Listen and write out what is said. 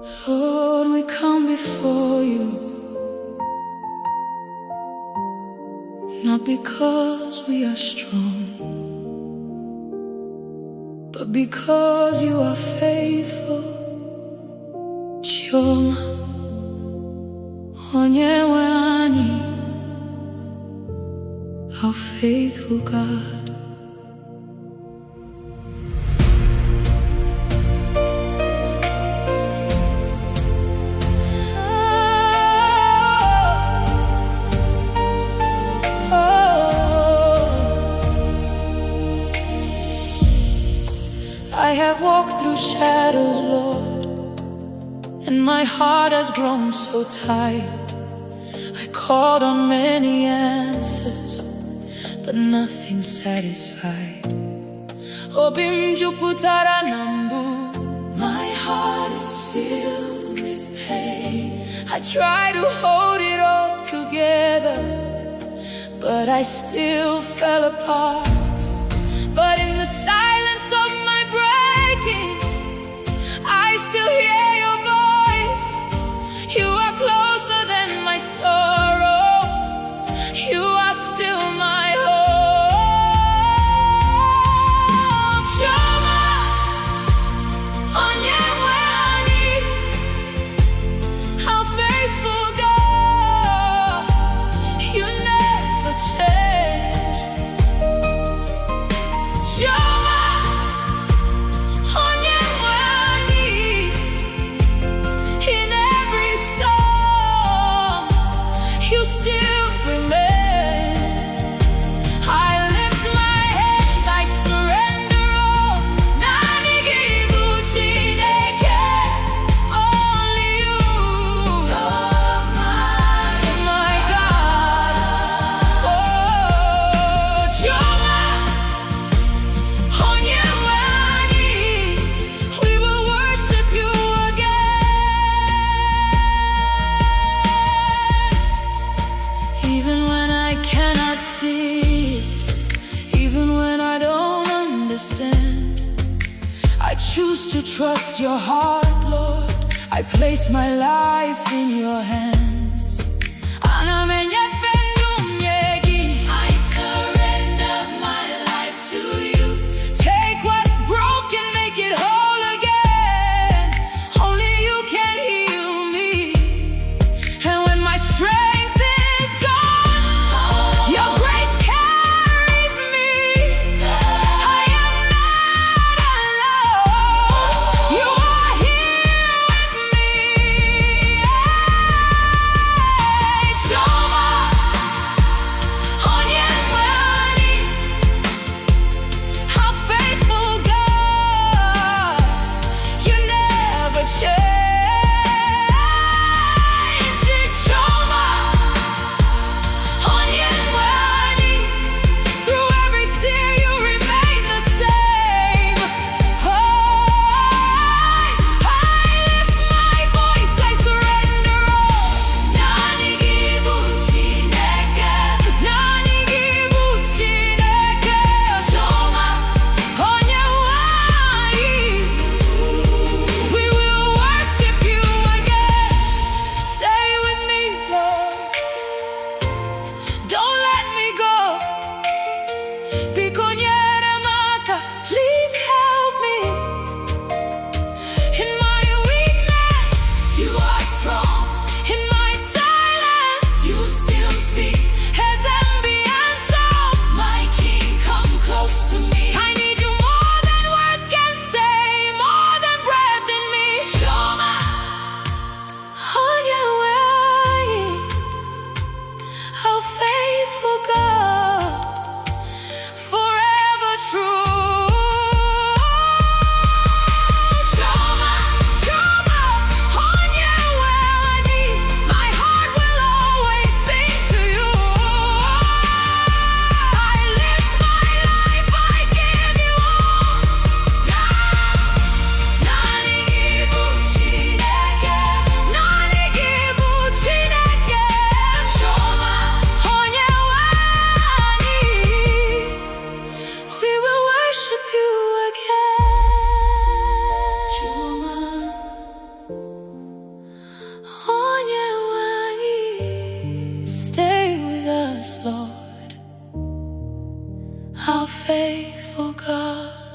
Lord, we come before you, not because we are strong, but because you are faithful. Chioma, Onye Nwe Anyi, our faithful God. I have walked through shadows, Lord, and my heart has grown so tired. I called on many answers, but nothing satisfied. My heart is filled with pain. I try to hold it all together, but I still fell apart. But in the silence of my breaking, I still hear your voice. You are closer than my sorrow. You are still my hope. Chioma, Onye Nwe Anyi, how faithful God, you never change. Chioma, Onye Nwe Anyi, in every storm, you still remain. I lift my hands, I surrender all. Nani, Chineke, only you, oh my God. Oh, Chioma, Onye Nwe Anyi, we will worship you again. Even when I cannot see it, even when I don't understand, I choose to trust your heart, Lord. I place my life in your hands. Enyefe, I surrender my life to you. Take what's broken, make it whole again. Only you can heal me. And when my strength is gone, your grace carries me. I am not alone. You are here with me. How faithful God.